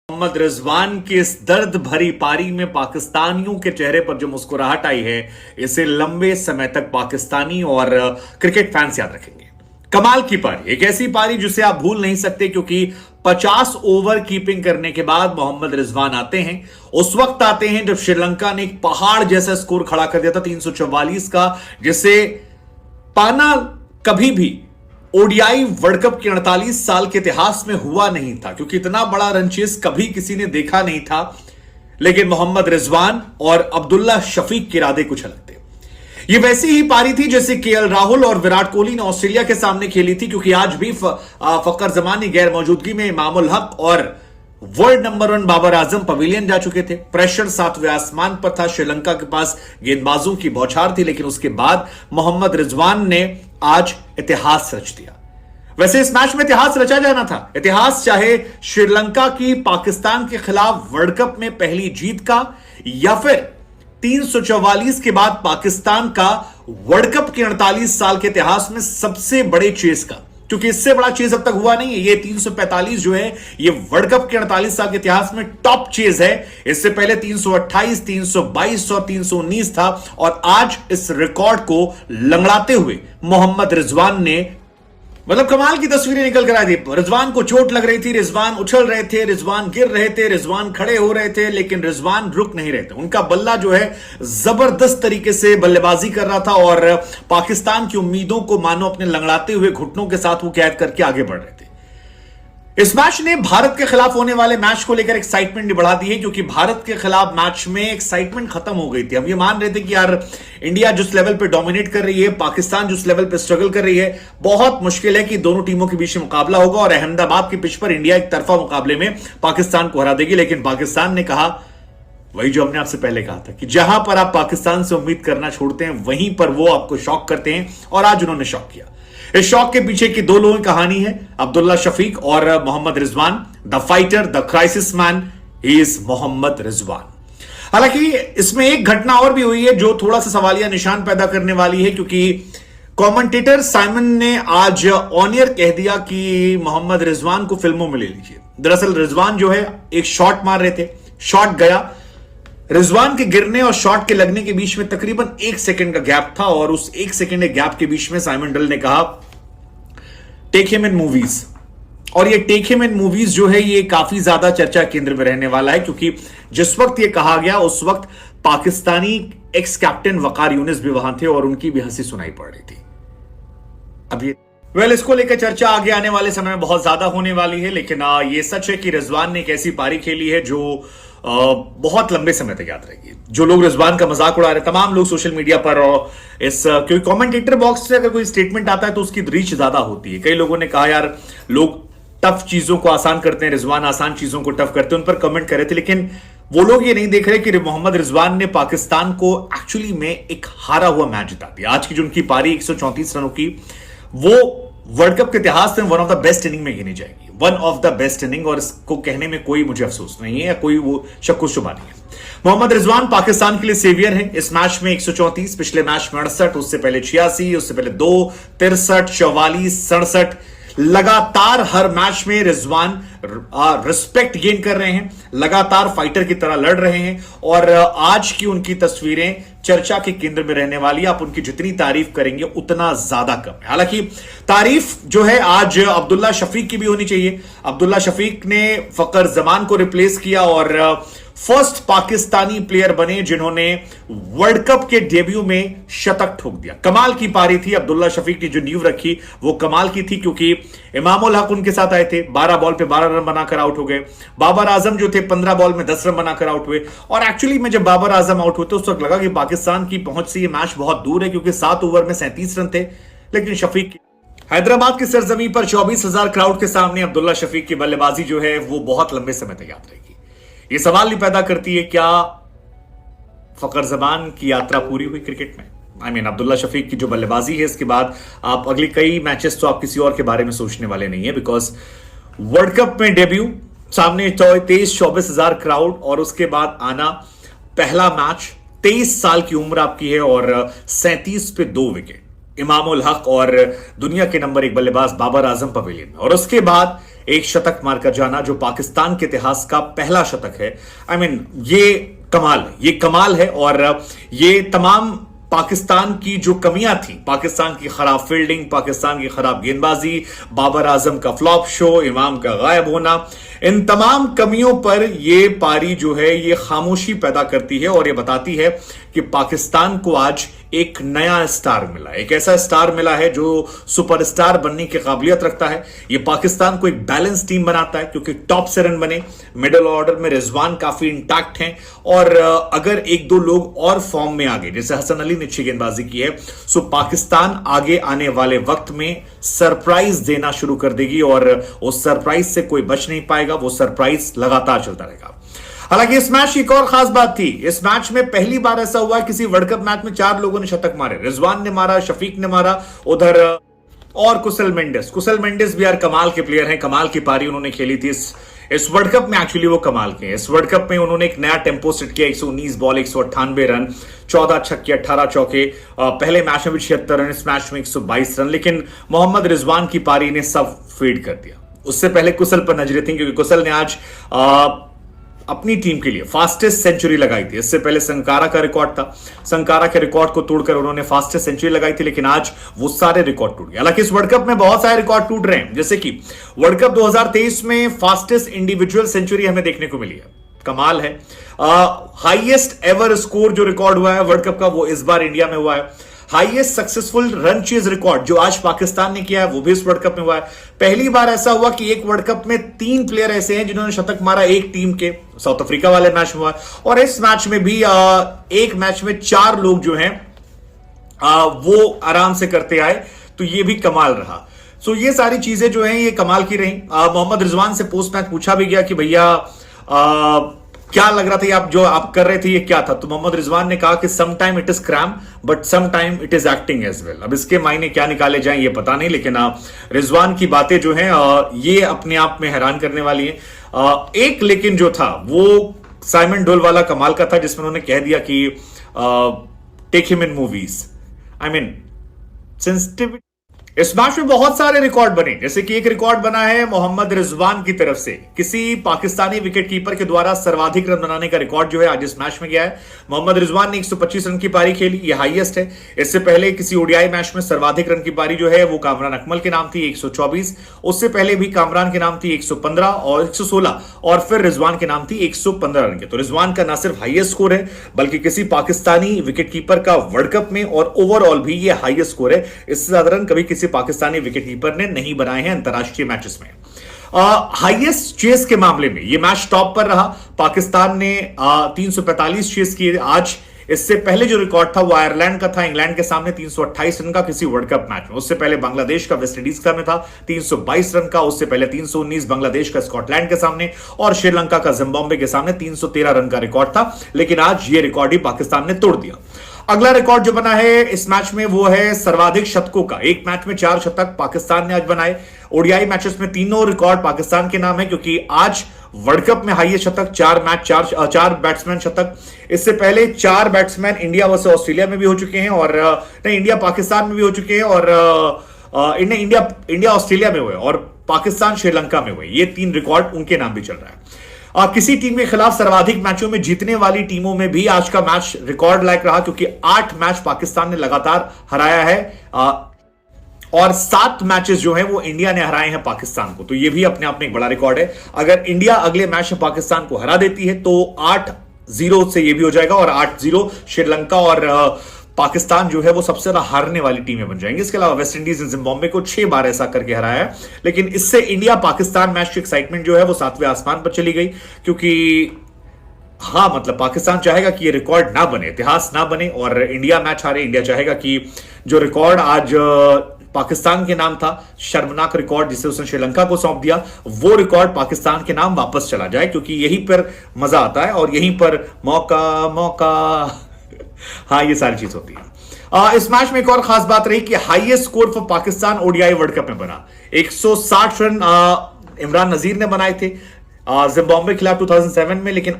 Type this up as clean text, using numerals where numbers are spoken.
मोहम्मद रिजवान की इस दर्द भरी पारी में पाकिस्तानियों के चेहरे पर जो मुस्कुराहट आई है, इसे लंबे समय तक पाकिस्तानी और क्रिकेट फैंस याद रखेंगे। कमाल की पारी, एक ऐसी पारी जिसे आप भूल नहीं सकते, क्योंकि 50 ओवर कीपिंग करने के बाद मोहम्मद रिजवान आते हैं। उस वक्त आते हैं जब श्रीलंका ने एक पहाड़ जैसा स्कोर खड़ा कर दिया था 344 का, जिसे पाना कभी भी ओडीआई वर्ल्ड कप के 48 साल के इतिहास में हुआ नहीं था, क्योंकि इतना बड़ा रन चेस कभी किसी ने देखा नहीं था। लेकिन मोहम्मद रिजवान और अब्दुल्ला शफीक के इरादे कुछ अलग थे। यह वैसी ही पारी थी जैसे केएल राहुल और विराट कोहली ने ऑस्ट्रेलिया के सामने खेली थी, क्योंकि आज भी फकर जमानी गैर मौजूदगी में इमामुल हक और world number 1 Babar Azam pavilion जा चुके थे। प्रेशर 7वें आसमान पर था। श्रीलंका के पास गेंदबाजों की बौछार थी, लेकिन उसके बाद मोहम्मद रिजवान ने आज इतिहास रच दिया। वैसे इस मैच में इतिहास रचा जाना था। इतिहास चाहे श्रीलंका की पाकिस्तान के खिलाफ वर्ल्ड कप में पहली जीत का, या फिर 344 के बाद पाकिस्तान का वर्ल्ड कप के 48 साल के इतिहास में सबसे बड़े चेस का, क्योंकि इससे बड़ा चेज अब तक हुआ नहीं है। ये 345 जो है, ये वर्ल्ड कप के 48 साल के इतिहास में टॉप चेज है। इससे पहले 328, 322 और 319 था, और आज इस रिकॉर्ड को लंगड़ाते हुए मोहम्मद रिजवान ने कमाल की तस्वीरें निकल कर आई थी। रिजवान को चोट लग रही थी, रिजवान उछल रहे थे, रिजवान गिर रहे थे, रिजवान खड़े हो रहे थे, लेकिन रिजवान रुक नहीं रहे थे। उनका बल्ला जो है जबरदस्त तरीके से बल्लेबाजी कर रहा था, और पाकिस्तान की उम्मीदों को मानो अपने लंगड़ाते हुए घुटनों के साथ वो कैद करके आगे बढ़ रहे थे। इस मैच ने भारत के खिलाफ होने वाले मैच को लेकर एक्साइटमेंट बढ़ा दी है, क्योंकि भारत के खिलाफ मैच में एक्साइटमेंट खत्म हो गई थी। हम ये मान रहे थे कि यार इंडिया जिस लेवल पे डोमिनेट कर रही है, पाकिस्तान जिस लेवल पे स्ट्रगल कर रही है, बहुत मुश्किल है कि दोनों टीमों के बीच में मुकाबला होगा, और अहमदाबाद की पिच पर इंडिया एक तरफा मुकाबले में पाकिस्तान को हरा देगी। लेकिन पाकिस्तान ने कहा वही जो हमने आपसे पहले कहा था, कि जहां पर आप पाकिस्तान से उम्मीद करना छोड़ते हैं, वहीं पर वो आपको शॉक करते हैं, और आज उन्होंने शॉक किया। इस शॉक के पीछे की दो लोगों की कहानी है, अब्दुल्ला शफीक और Mohammad Rizwan. The fighter, the crisis man, he is Mohammad Rizwan. हालांकि इसमें एक घटना और भी हुई है जो थोड़ा सा सवालिया निशान पैदा करने वाली है, क्योंकि कमेंटेटर साइमन ने आज ऑन एयर कह दिया कि मोहम्मद रिजवान को फिल्मों में ले लीजिए। दरअसल रिजवान जो है एक शॉट मार रहे थे, शॉट गया, रिजवान के गिरने और शॉट के लगने के बीच में तकरीबन 1 सेकंड का गैप था, और उस 1 सेकंड के गैप के बीच में साइमन डल ने कहा टेक हिम इन मूवीज। और ये टेक हिम इन मूवीज जो है, ये काफी ज्यादा चर्चा केंद्र में रहने वाला है, क्योंकि जिस वक्त ये कहा गया उस वक्त पाकिस्तानी एक्स कैप्टन वकार यूनिस भी वहां थे, और उनकी भी हंसी सुनाई पड़ रही थी। अब ये इसको लेकर चर्चा आगे आने वाले समय में बहुत ज्यादा होने वाली है, लेकिन ये सच है कि रिजवान ने एक ऐसी पारी खेली है जो बहुत लंबे समय तक याद रहेगी। जो लोग रिजवान का मजाक उड़ा रहे, तमाम लोग सोशल मीडिया पर, क्योंकि कमेंटेटर बॉक्स से अगर कोई स्टेटमेंट आता है तो उसकी रीच ज्यादा होती है। कई लोगों ने कहा यार लोग टफ चीजों को आसान करते हैं, रिजवान आसान चीजों को टफ करते हैं, उन पर कमेंट कर रहे थे। लेकिन वो लोग ये नहीं देख रहे कि मोहम्मद रिजवान ने पाकिस्तान को एक्चुअली में एक हारा हुआ मैच जिता दिया। आज की जो उनकी पारी 134 रनों की, वो वर्ल्ड कप के इतिहास में one of the best inning में गिनी जाएगी, one of the best inning, और इसको कहने में कोई मुझे अफसोस नहीं है या कोई वो शक शुबा नहीं है। मोहम्मद रिजवान पाकिस्तान के लिए सेवियर है। इस मैच में 134, पिछले मैच में 68, उससे पहले 86, उससे पहले 2, 63, 44, 67, लगातार हर मैच में रिजवान रिस्पेक्ट गेन कर रहे हैं, लगातार फाइटर की तरह लड़ रहे हैं, और आज की उनकी तस्वीरें चर्चा के केंद्र में रहने वाली। आप उनकी जितनी तारीफ करेंगे उतना ज्यादा कम है। हालांकि तारीफ जो है आज अब्दुल्ला शफीक की भी होनी चाहिए। अब्दुल्ला शफीक ने फकर जमान को रिप्लेस किया और फर्स्ट पाकिस्तानी प्लेयर बने जिन्होंने वर्ल्ड कप के डेब्यू में शतक ठोक दिया। कमाल की पारी थी। अब्दुल्ला शफीक ने जो नींव रखी वो कमाल की थी, क्योंकि इमामुल हक उनके साथ आए थे, 12 बॉल पे 12 रन बनाकर आउट हो गए। बाबर आजम जो थे 15 बॉल में 10 रन बनाकर आउट हुए, और एक्चुअली में जब बाबर आजम आउट हुए तो उस वक्त लगा कि पाकिस्तान की पहुंच से ये मैच बहुत दूर है, क्योंकि 7 ओवर में 37 रन थे। लेकिन शफीक हैदराबाद की सरजमी पर 24,000 क्राउड के सामने अब्दुल्ला शफीक की बल्लेबाजी जो है वो बहुत लंबे समय तक याद रहेगी। ये सवाल भी पैदा करती है, क्या फकर जमान की यात्रा पूरी हुई क्रिकेट में? अब्दुल्ला शफीक की जो बल्लेबाजी है, इसके बाद आप अगली कई मैचेस तो आप किसी और के बारे में सोचने वाले नहीं है, बिकॉज वर्ल्ड कप में डेब्यू, सामने 23-24,000 क्राउड, और उसके बाद आना, पहला मैच, 23 साल की उम्र आपकी है, और 37 पे 2 विकेट, इमामुल हक और दुनिया के नंबर 1 बल्लेबाज बाबर आजम पवेलियन, और उसके बाद एक शतक मारकर जाना जो पाकिस्तान के इतिहास का पहला शतक है। आई मीन ये कमाल है। और ये तमाम पाकिस्तान की जो कमियां थी, पाकिस्तान की खराब फील्डिंग, पाकिस्तान की खराब गेंदबाजी, बाबर आजम का फ्लॉप शो, इमाम का गायब होना, इन तमाम कमियों पर ये पारी जो है ये खामोशी पैदा करती है और ये बताती है कि पाकिस्तान को आज एक नया स्टार मिला, एक ऐसा स्टार मिला है जो सुपरस्टार बनने की काबिलियत रखता है। ये पाकिस्तान को एक बैलेंस टीम बनाता है क्योंकि टॉप से रन बने, मिडिल ऑर्डर में रिजवान काफी इंटैक्ट हैं और अगर एक दो लोग और फॉर्म में आ गए, जैसे हसन अली ने अच्छी गेंदबाजी की है, सो पाकिस्तान आगे आने वाले वक्त में सरप्राइज देना शुरू कर देगी और उस सरप्राइज से कोई बच नहीं पाएगा, वो सरप्राइज लगातार चलता रहेगा। हालांकि इस मैच की एक और खास बात थी, इस मैच में पहली बार ऐसा हुआ किसी वर्ल्ड कप मैच में 4 लोगों ने शतक मारे। रिजवान ने मारा, शफीक ने मारा, उधर और कुशल मेंडिस भी यार कमाल के प्लेयर हैं, कमाल की पारी उन्होंने खेली थी इस वर्ल्ड कप में। एक्चुअली वो कमाल के हैं। इस वर्ल्ड कप में उन्होंने एक नया टेम्पो सेट किया, 119 बॉल 198 रन, 14 छक्के 18 चौके। पहले मैच में भी 76 रन, इस मैच में 122 रन, लेकिन मोहम्मद रिजवान की पारी ने सब फीड कर दिया। उससे पहले कुशल पर नजरें थी क्योंकि कुशल ने आज अपनी टीम के लिए फास्टेस्ट सेंचुरी लगाई थी। इससे पहले संकारा का रिकॉर्ड था, संकारा के रिकॉर्ड को तोड़कर उन्होंने फास्टेस्ट सेंचुरी लगाई थी, लेकिन आज वो सारे रिकॉर्ड टूट गए। हालांकि इस वर्ल्ड कप में बहुत सारे रिकॉर्ड टूट रहे हैं, जैसे कि वर्ल्ड कप 2023 में फास्टेस्ट इंडिविजुअल सेंचुरी हमें देखने को मिली है, कमाल है। हाईएस्ट एवर स्कोर जो रिकॉर्ड हुआ है वर्ल्ड कप का वो इस बार इंडिया में हुआ है। Highest successful run chase record जो आज पाकिस्तान ने किया है वो भी इस वर्ल्ड कप में हुआ है। पहली बार ऐसा हुआ कि एक वर्ल्ड कप में 3 प्लेयर ऐसे हैं जिन्होंने शतक मारा एक टीम के, साउथ अफ्रीका वाले मैच में हुआ। और इस मैच में भी एक मैच में 4 लोग जो हैं वो आराम से करते आए, तो ये भी कमाल रहा। सो ये सारी चीजें जो हैं ये कमाल की रही। मोहम्मद रिजवान से पोस्ट मैच पूछा भी गया कि भैया क्या लग रहा था, आप जो आप कर रहे थे ये क्या था, तो मोहम्मद रिजवान ने कहा कि some time it is cram but some time it is acting as well. अब इसके मायने क्या निकाले जाएं ये पता नहीं, लेकिन रिजवान की बातें जो हैं ये अपने आप में हैरान करने वाली हैं। एक लेकिन जो था वो साइमन डोल वाला कमाल का था, जिसमें उन्होंने कह दिया कि take him in movies. I mean sensitivity. इस मैच में बहुत सारे रिकॉर्ड बने, जैसे कि एक रिकॉर्ड बना है मोहम्मद रिजवान की तरफ से, किसी पाकिस्तानी विकेटकीपर के द्वारा सर्वाधिक रन बनाने का रिकॉर्ड जो है आज इस मैच में गया है। मोहम्मद रिजवान ने 125 रन की पारी खेली, ये हाईएस्ट है। इससे पहले किसी ओडीआई मैच में सर्वाधिक रन की पारी जो है वो कामरान अकमल के नाम थी 124, उससे पहले भी कामरान के नाम थी 115 और 116 और फिर रिजवान के नाम थी 115 रन के। तो रिजवान का ना सिर्फ हाईएस्ट स्कोर है बल्कि किसी पाकिस्तानी विकेटकीपर का वर्ल्ड कप में और ओवरऑल भी ये हाईएस्ट स्कोर है। इससे ज्यादा रन कभी किसी पाकिस्तानी विकेटकीपर ने नहीं बनाए हैं अंतरराष्ट्रीय मैचेस में। हाईएस्ट चेस के मामले में यह मैच टॉप पर रहा, पाकिस्तान ने 345 चेस किए आज। इससे पहले जो रिकॉर्ड था वो आयरलैंड का था, इंग्लैंड के सामने 328 रन का किसी वर्ल्ड कप मैच में। उससे पहले बांग्लादेश का वेस्ट इंडीज का में था 322 रन का, उससे पहले 319 बांग्लादेश का स्कॉटलैंड के सामने और श्रीलंका का जिम्बाब्वे के सामने 313 रन का रिकॉर्ड था, लेकिन आज ये रिकॉर्ड ही पाकिस्तान ने तोड़ दिया। अगला रिकॉर्ड जो बना है इस मैच में वो है सर्वाधिक शतकों का। एक मैच में 4 शतक पाकिस्तान ने आज बनाए। ओडीआई मैचेस में तीनों रिकॉर्ड पाकिस्तान के नाम है, क्योंकि आज वर्ल्ड कप में हाईएस्ट शतक 4 मैच 4 बैट्समैन शतक। इससे पहले 4 बैट्समैन इंडिया वर्सेस ऑस्ट्रेलिया में भी हो चुके हैं और नहीं, इंडिया पाकिस्तान में भी हो चुके हैं और इंडिया ऑस्ट्रेलिया में हुए और पाकिस्तान श्रीलंका में हुए। ये 3 रिकॉर्ड उनके नाम भी चल रहा है। किसी टीम के खिलाफ सर्वाधिक मैचों में जीतने वाली टीमों में भी आज का मैच रिकॉर्ड लायक रहा, क्योंकि 8 मैच पाकिस्तान ने लगातार हराया है और 7 मैचेस जो हैं वो इंडिया ने हराए हैं पाकिस्तान को। तो ये भी अपने आप में एक बड़ा रिकॉर्ड है। अगर इंडिया अगले मैच में पाकिस्तान को हरा देती है तो 8-0 से ये भी हो जाएगा और 8-0 श्रीलंका और पाकिस्तान जो है वो सबसे ज्यादा हारने वाली टीमें बन जाएंगी। इसके अलावा वेस्ट इंडीज ने जिम्बाब्वे को 6 बार ऐसा करके हराया है, लेकिन इससे इंडिया पाकिस्तान मैच की एक्साइटमेंट जो है वो 7वें आसमान पर चली गई, क्योंकि हाँ मतलब पाकिस्तान चाहेगा कि ये रिकॉर्ड ना बने, इतिहास ना बने और इंडिया मैच हारे। इंडिया चाहेगा कि जो रिकॉर्ड आज पाकिस्तान के नाम था, शर्मनाक रिकॉर्ड जिसे उसने श्रीलंका को सौंप दिया, वो रिकॉर्ड पाकिस्तान के नाम वापस चला जाए, क्योंकि यहीं पर मजा आता है और यहीं पर मौका हाँ ये सारी चीज होती है। इस मैच में एक और खास बात रही कि highest score for Pakistan ODI world cup में बना। 160 रन इमरान नजीर ने बनाए थे जिम्बाब्वे के खिलाफ 2007 में, लेकिन